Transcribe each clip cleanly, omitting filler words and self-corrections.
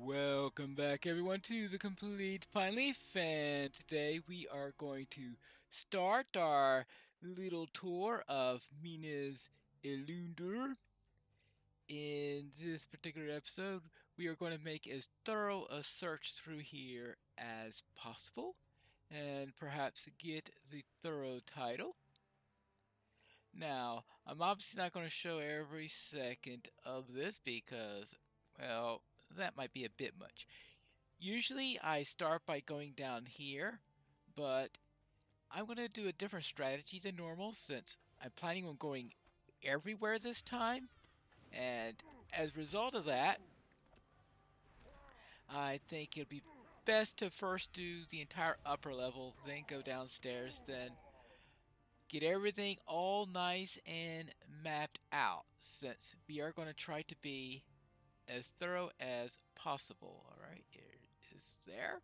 Welcome back everyone to the Complete Pineleaf, and today we are going to start our little tour of Mina's Elundur. In this particular episode, we are going to make as thorough a search through here as possible, and perhaps get the thorough title. Now, I'm obviously not going to show every second of this because, well, that might be a bit much. Usually I start by going down here, but I'm going to do a different strategy than normal since I'm planning on going everywhere this time. And as a result of that, I think it'll be best to first do the entire upper level, then go downstairs, then get everything all nice and mapped out, since we are going to try to be as thorough as possible. Alright, it is there.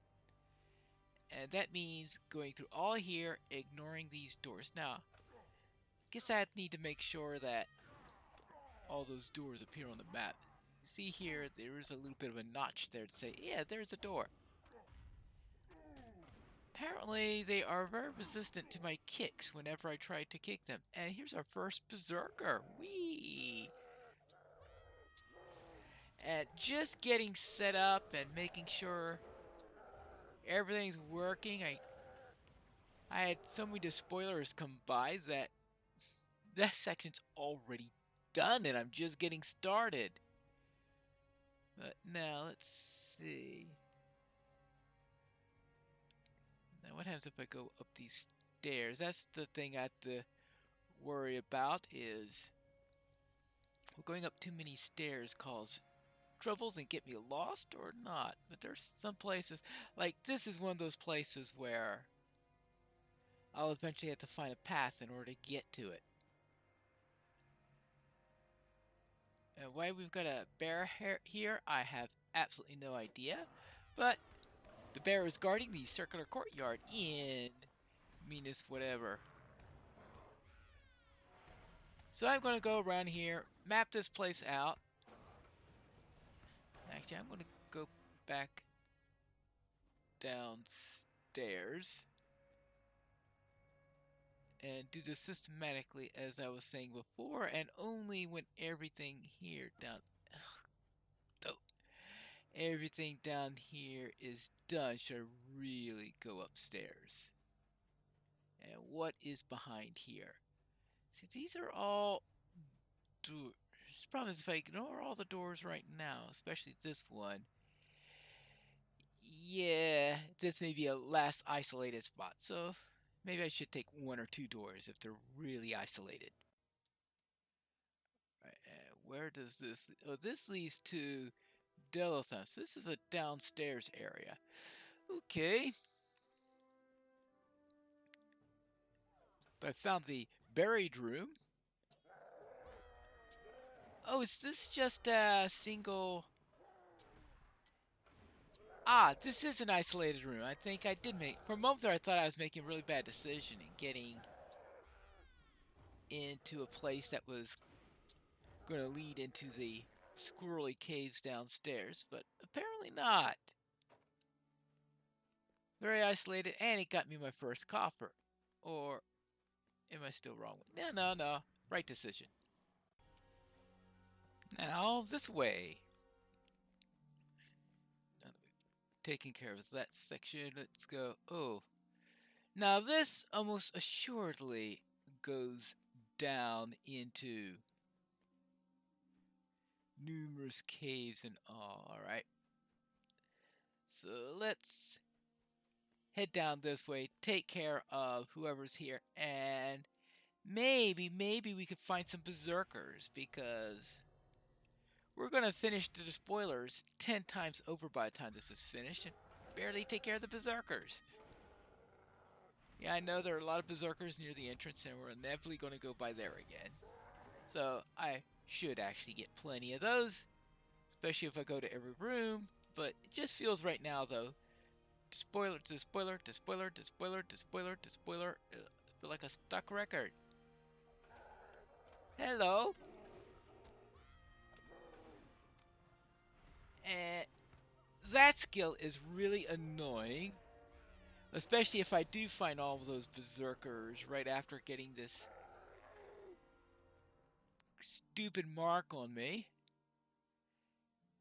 And that means going through all here, ignoring these doors. Now, I guess I need to make sure that all those doors appear on the map. See here, there is a little bit of a notch there to say, yeah, there's a door. Apparently, they are very resistant to my kicks whenever I try to kick them. And here's our first berserker. Whee! And just getting set up and making sure everything's working. I had so many spoilers come by that section's already done and I'm just getting started. But now let's see. Now what happens if I go up these stairs? That's the thing I have to worry about, is going up too many stairs cause troubles and get me lost or not. But there's some places, like this is one of those places where I'll eventually have to find a path in order to get to it. And why we've got a bear here, I have absolutely no idea. But the bear is guarding the circular courtyard in Minas whatever. So I'm going to go around here, map this place out. Actually, I'm going to go back downstairs and do this systematically as I was saying before, and only when everything here everything down here is done should I really go upstairs. And what is behind here? See, these are all doors. The problem is if I ignore all the doors right now, especially this one, yeah, this may be a less isolated spot. So maybe I should take one or two doors if they're really isolated. Right, where does this... Oh, this leads to Delatham. So this is a downstairs area. Okay. But I found the buried room. Oh, is this just a single... Ah, this is an isolated room. I think I did make... For a moment there, I thought I was making a really bad decision in getting into a place that was going to lead into the squirrely caves downstairs, but apparently not. Very isolated, and it got me my first copper. Or am I still wrong? No. Right decision. Now, this way. Taking care of that section, let's go. Oh, now this almost assuredly goes down into numerous caves and all. Alright, so let's head down this way, take care of whoever's here, and maybe we could find some berserkers, because we're going to finish the spoilers 10 times over by the time this is finished and barely take care of the berserkers. Yeah, I know there are a lot of berserkers near the entrance and we're inevitably going to go by there again. So I should actually get plenty of those, especially if I go to every room. But it just feels right now though, spoiler to spoiler to spoiler to spoiler to spoiler to spoiler. I feel like a stuck record. Hello. And that skill is really annoying. Especially if I do find all of those berserkers right after getting this stupid mark on me.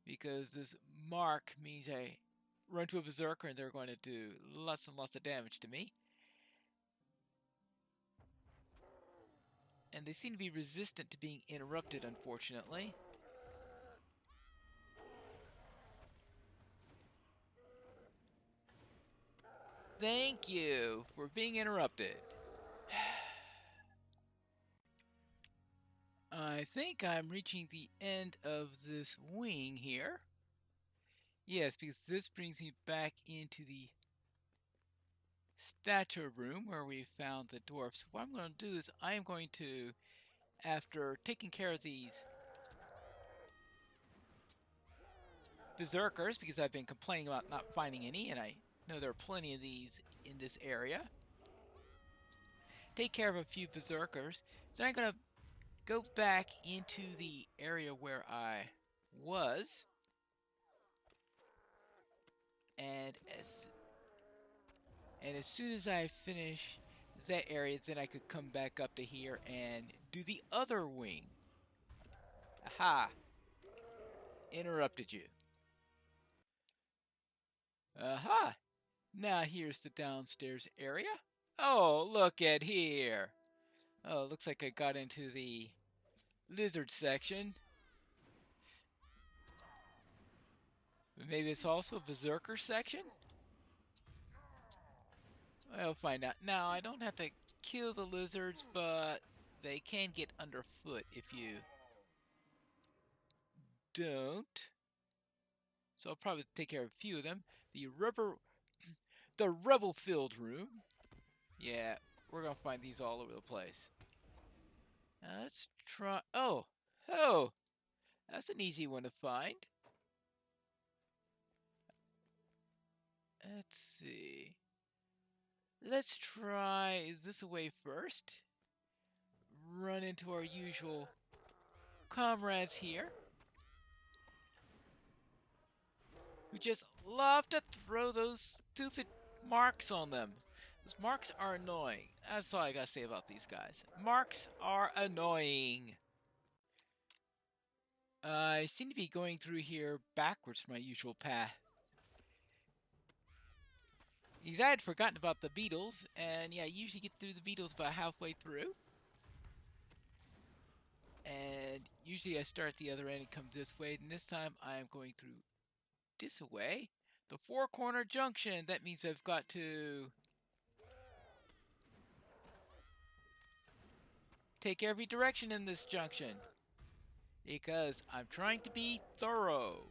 Because this mark means I run to a berserker and they're going to do lots and lots of damage to me. And they seem to be resistant to being interrupted, unfortunately. Thank you for being interrupted. I think I'm reaching the end of this wing here. Yes, because this brings me back into the statue room where we found the dwarfs. So what I'm going to do is I am going to, after taking care of these berserkers, because I've been complaining about not finding any, and I know there are plenty of these in this area, take care of a few berserkers. Then I'm going to go back into the area where I was, and as soon as I finish that area, then I could come back up to here and do the other wing. Aha! Interrupted you. Aha! Now here's the downstairs area. Oh, look at here. Oh, looks like I got into the lizard section. Maybe it's also a berserker section? I'll find out. Now, I don't have to kill the lizards, but they can get underfoot if you don't. So I'll probably take care of a few of them. The rubble-filled room. Yeah, we're gonna find these all over the place. Now let's try. Oh, that's an easy one to find. Let's see. Let's try this away first. Run into our usual comrades here, who just love to throw those stupid marks on them. Those marks are annoying. That's all I gotta say about these guys. Marks are annoying. I seem to be going through here backwards from my usual path. Because I had forgotten about the beetles, and yeah, I usually get through the beetles about halfway through. And usually I start at the other end and come this way, and this time I am going through this way. The four-corner junction, that means I've got to take every direction in this junction. Because I'm trying to be thorough.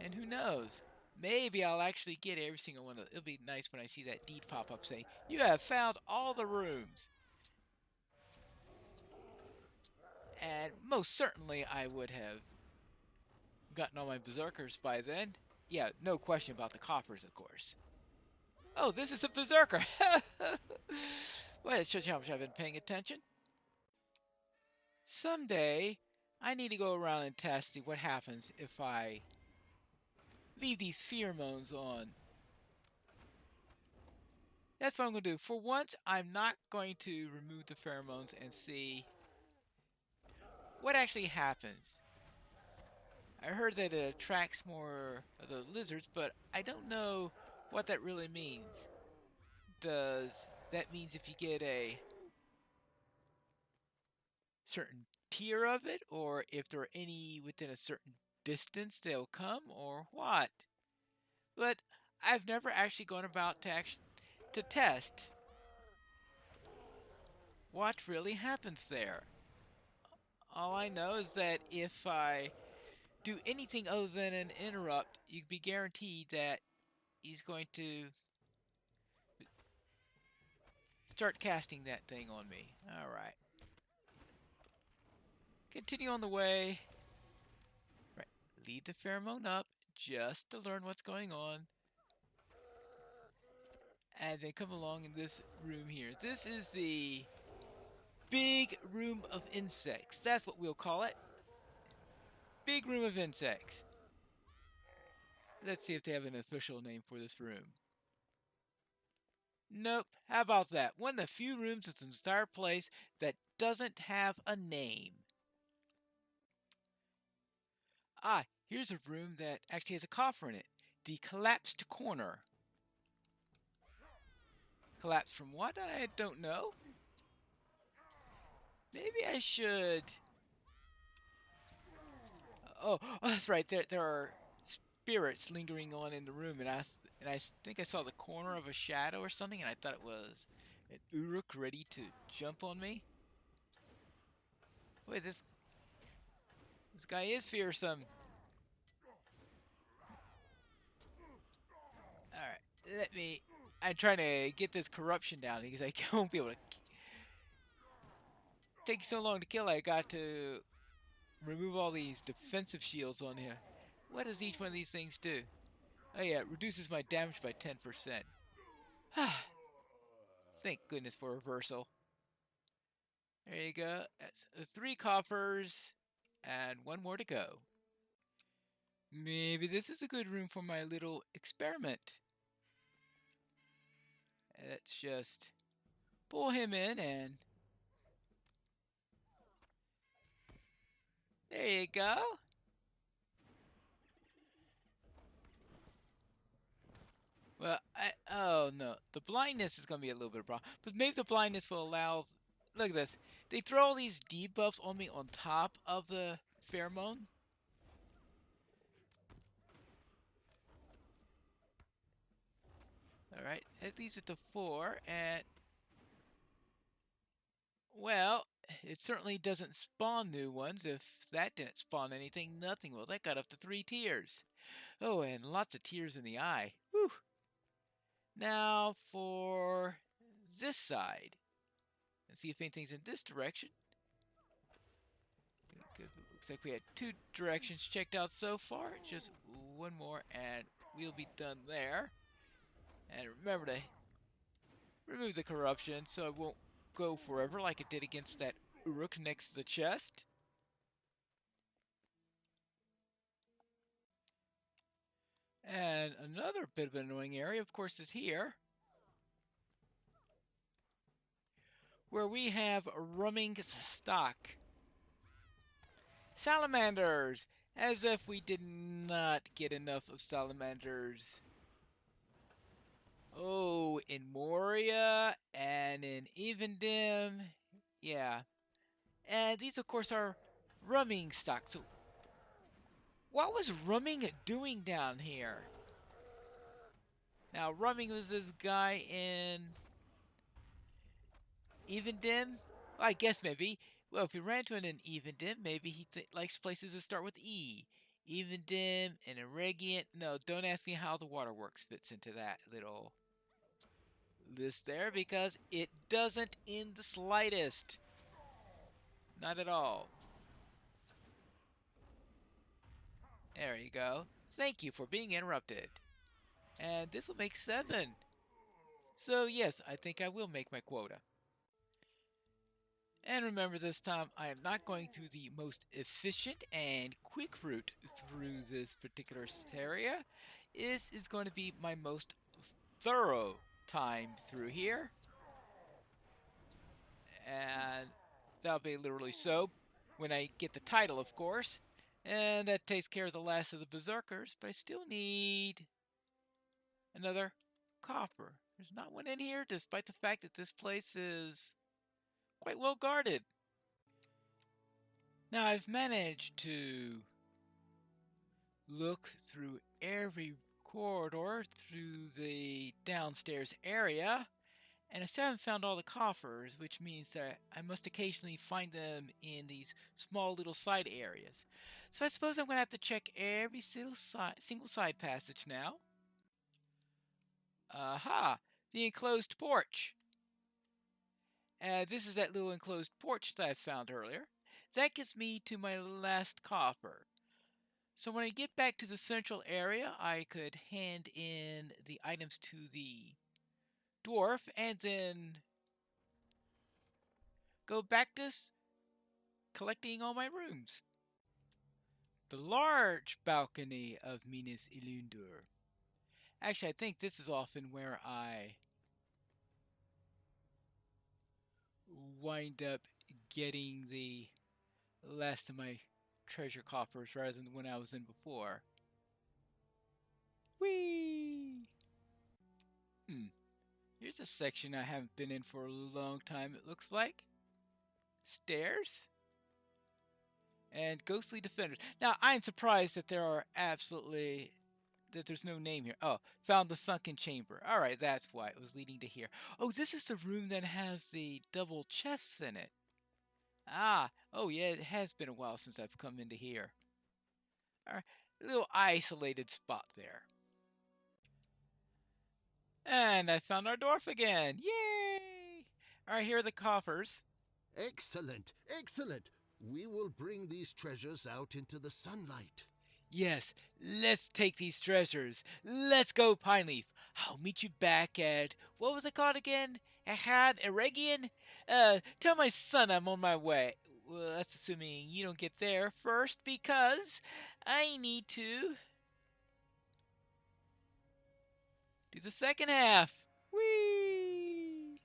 And who knows? Maybe I'll actually get every single one of them. It'll be nice when I see that deed pop up saying, "You have found all the rooms." And most certainly I would have gotten all my berserkers by then. Yeah, no question about the coppers, of course. Oh, this is a berserker! Well, it shows you how much I've been paying attention. Someday, I need to go around and test what happens if I leave these pheromones on. That's what I'm going to do. For once, I'm not going to remove the pheromones and see what actually happens. I heard that it attracts more of the lizards, but I don't know what that really means. Does that mean if you get a certain tier of it, or if there are any within a certain distance they'll come, or what? But I've never actually gone about to test what really happens there. All I know is that if I do anything other than an interrupt, you can be guaranteed that he's going to start casting that thing on me. Alright. Continue on the way. Right. Lead the pheromone up just to learn what's going on. And then come along in this room here. This is the big room of insects. That's what we'll call it. Big room of insects. Let's see if they have an official name for this room. Nope. How about that? One of the few rooms in this entire place that doesn't have a name. Ah, here's a room that actually has a coffer in it. The collapsed corner. Collapsed from what? I don't know. Maybe I should... Oh, that's right. There are spirits lingering on in the room, and I think I saw the corner of a shadow or something, and I thought it was an Uruk ready to jump on me. Wait, this guy is fearsome. All right, let me. I'm trying to get this corruption down because I won't be able to. Take so long to kill. I got to remove all these defensive shields on here. What does each one of these things do? Oh yeah, it reduces my damage by 10%. Thank goodness for reversal. There you go. That's 3 coffers and 1 more to go. Maybe this is a good room for my little experiment. Let's just pull him in and there you go. Well, oh no, the blindness is going to be a little bit of a problem. But maybe the blindness will allow... Look at this. They throw all these debuffs on me on top of the pheromone. Alright, that leaves it to 4, and... Well, it certainly doesn't spawn new ones. If that didn't spawn anything, nothing will. That got up to 3 tears. Oh, and lots of tears in the eye. Whew. Now for this side. Let's see if anything's in this direction. Looks like we had 2 directions checked out so far. Just 1 more and we'll be done there. And remember to remove the corruption so it won't go forever like it did against that Uruk next to the chest. And another bit of an annoying area, of course, is here, where we have roaming stock. Salamanders! As if we did not get enough of salamanders. Oh, in Moria and in Evendim. Yeah. And these, of course, are roaming stock. So, what was Rumming doing down here? Now, Rumming was this guy in Evendim? Well, I guess maybe. Well, if we ran into an Evendim, maybe he likes places that start with E. Evendim and Irregiant. No, don't ask me how the waterworks fits into that little list there, because it doesn't in the slightest. Not at all. There you go. Thank you for being interrupted. And this will make 7. So yes, I think I will make my quota. And remember, this time I am not going through the most efficient and quick route through this particular area. This is going to be my most thorough time through here. And that'll be literally so when I get the title, of course. And that takes care of the last of the berserkers, but I still need another copper. There's not one in here, despite the fact that this place is quite well guarded. Now, I've managed to look through every corridor through the downstairs area, and I still haven't found all the coffers, which means that I must occasionally find them in these small little side areas. So I suppose I'm going to have to check every single side passage now. Aha! The enclosed porch. This is that little enclosed porch that I found earlier. That gets me to my last coffer. So when I get back to the central area, I could hand in the items to the dwarf and then go back to collecting all my rooms. The large balcony of Minas Ilundur. Actually, I think this is often where I wind up getting the last of my treasure coffers rather than the one I was in before. Whee! Here's a section I haven't been in for a long time, it looks like. Stairs? And ghostly defenders. Now, I'm surprised that there's no name here. Oh, found the sunken chamber. All right, that's why it was leading to here. Oh, this is the room that has the double chests in it. Ah, oh yeah, it has been a while since I've come into here. All right, a little isolated spot there. And I found our dwarf again. Yay! All right, here are the coffers. Excellent, excellent. We will bring these treasures out into the sunlight. Yes, let's take these treasures. Let's go, Pineleaf. I'll meet you back at, what was it called again? Ahad Eregion? Tell my son I'm on my way. Well, that's assuming you don't get there first, because I need to do the second half. Whee!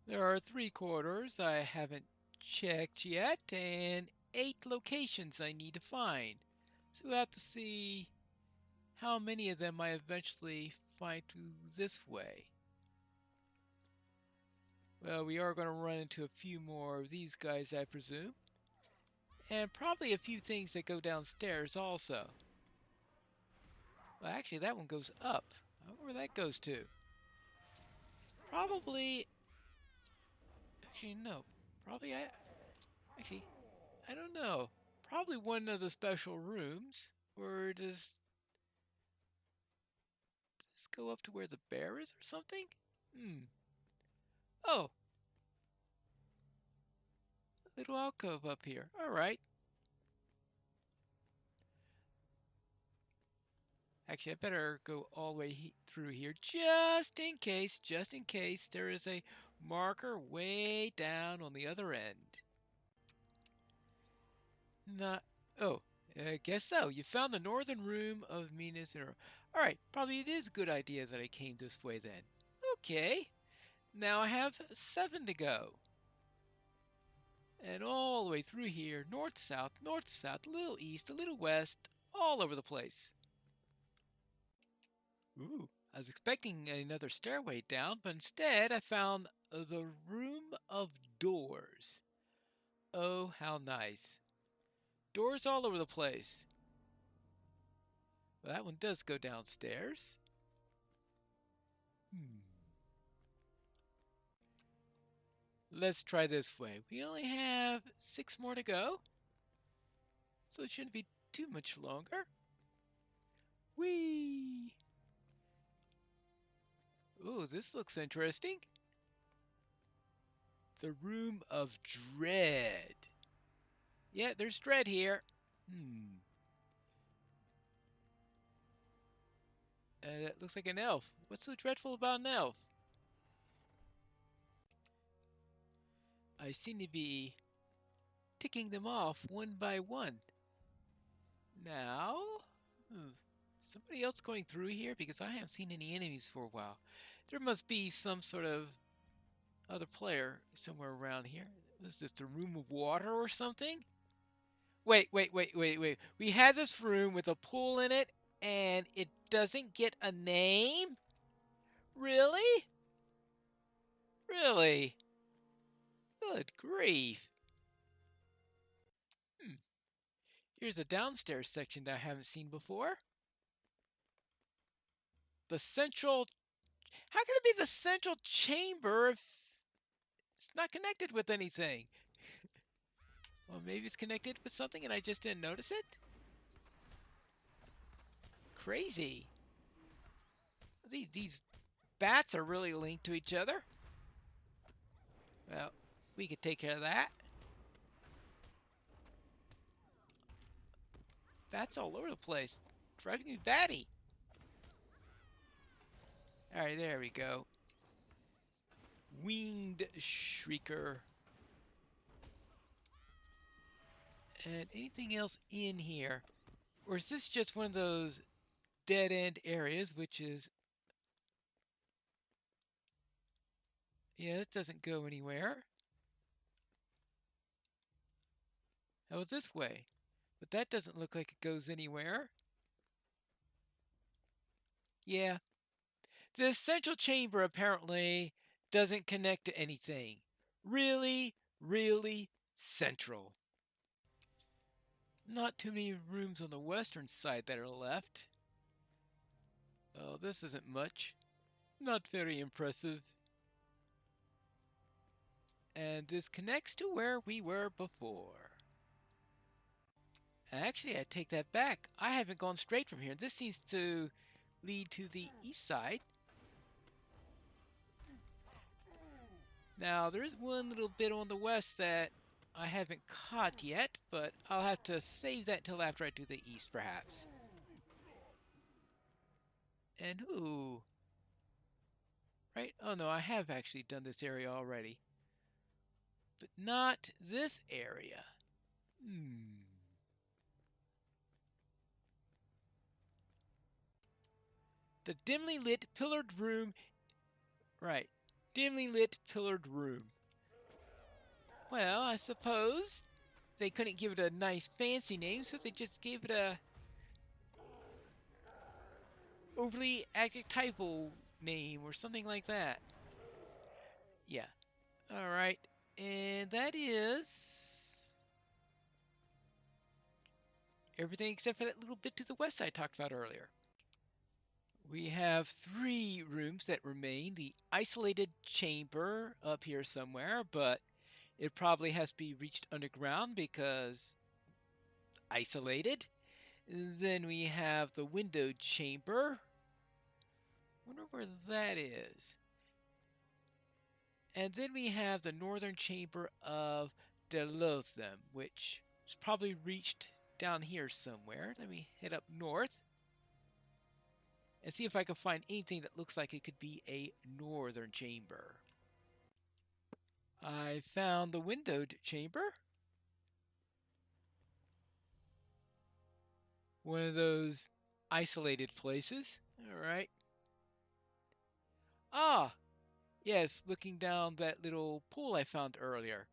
There are 3 corridors I haven't checked yet, and 8 locations I need to find. So we'll have to see how many of them I eventually find through this way. Well, we are going to run into a few more of these guys, I presume. And probably a few things that go downstairs also. Well, actually, that one goes up. I wonder where that goes to. Probably... Actually, no. Probably, Actually, I don't know. Probably one of the special rooms. Or does this go up to where the bear is or something? Oh. A little alcove up here. Alright. Actually, I better go all the way through here just in case there is a marker way down on the other end. Not, oh, I guess so. You found the northern room of Minas. Alright, probably it is a good idea that I came this way then. Okay, now I have 7 to go. And all the way through here, north, south, a little east, a little west, all over the place. Ooh, I was expecting another stairway down, but instead I found the room of doors. Oh, how nice. Doors all over the place. Well, that one does go downstairs. Let's try this way. We only have 6 more to go, so it shouldn't be too much longer. Whee! Ooh, this looks interesting. The Room of Dread. Yeah, there's dread here. That looks like an elf. What's so dreadful about an elf? I seem to be ticking them off one by one. Now, somebody else going through here? Because I haven't seen any enemies for a while. There must be some sort of other player somewhere around here. Was this the Room of Water or something? Wait. We had this room with a pool in it, and it doesn't get a name? Really? Really? Good grief. Here's a downstairs section that I haven't seen before. The central... How can it be the central chamber if it's not connected with anything? Well, maybe it's connected with something and I just didn't notice it? Crazy. These bats are really linked to each other. Well, we could take care of that. Bats all over the place. Driving me batty. Alright, there we go. Winged Shrieker. And anything else in here? Or is this just one of those dead-end areas, which is... Yeah, it doesn't go anywhere. How is this way? But that doesn't look like it goes anywhere. Yeah. This central chamber apparently doesn't connect to anything. Really, really central. Not too many rooms on the western side that are left. Oh, this isn't much. Not very impressive. And this connects to where we were before. Actually, I take that back. I haven't gone straight from here. This seems to lead to the east side. Now, there is one little bit on the west that I haven't caught yet, but I'll have to save that till after I do the east, perhaps. And ooh. Right? Oh no, I have actually done this area already. But not this area. The dimly lit pillared room. Right. Dimly lit pillared room. Well, I suppose they couldn't give it a nice fancy name, so they just gave it a overly adjectival name or something like that. Yeah. All right. And that is everything except for that little bit to the west I talked about earlier. We have 3 rooms that remain. The isolated chamber up here somewhere, but it probably has to be reached underground because isolated. Then we have the windowed chamber. Wonder where that is. And then we have the northern chamber of Delotham, which is probably reached down here somewhere. Let me head up north and see if I can find anything that looks like it could be a northern chamber. I found the windowed chamber. One of those isolated places. All right. Ah, yes, looking down that little pool I found earlier.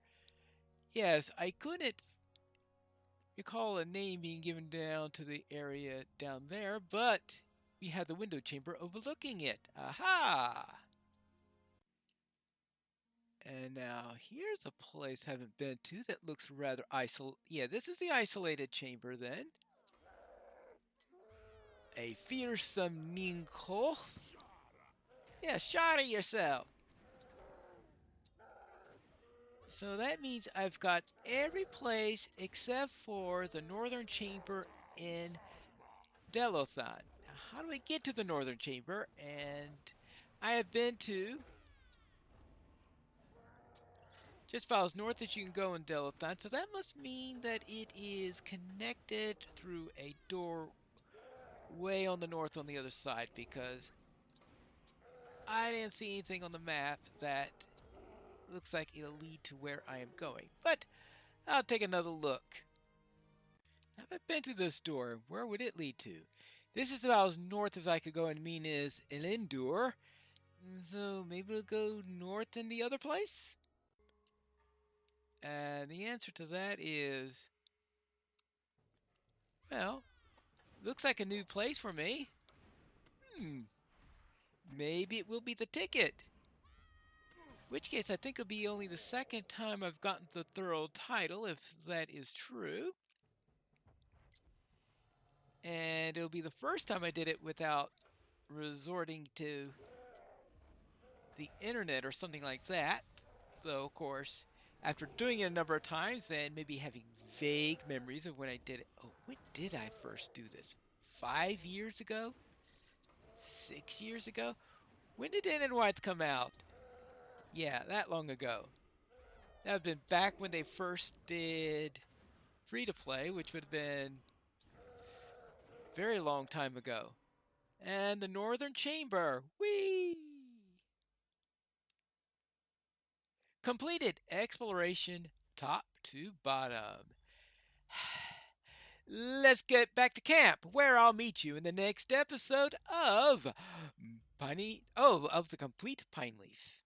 Yes, I couldn't recall a name being given down to the area down there, but we had the window chamber overlooking it. Aha! And now here's a place I haven't been to that looks rather isolated. Yeah, this is the isolated chamber then. A fearsome Ninkoth. Yeah, shot at yourself. So that means I've got every place except for the northern chamber in Delothan. Now, how do I get to the northern chamber? And I have been to just about as north as you can go in Delothan. So that must mean that it is connected through a door way on the north on the other side, because I didn't see anything on the map that looks like it'll lead to where I am going. But I'll take another look. Have I been to this door? Where would it lead to? This is about as north as I could go in Minas Elindur. So maybe we'll go north in the other place? And the answer to that is, well, looks like a new place for me. Maybe it will be the ticket. In which case, I think it'll be only the second time I've gotten the thorough title, if that is true. And it'll be the first time I did it without resorting to the internet or something like that. Though, of course, after doing it a number of times and maybe having vague memories of when I did it. Oh, when did I first do this? 5 years ago? 6 years ago? When did In and White come out? Yeah, that long ago. That would have been back when they first did free to play, which would have been a very long time ago. And the Northern Chamber. Whee! Completed exploration top to bottom. Let's get back to camp, where I'll meet you in the next episode of of the complete Pine Leaf.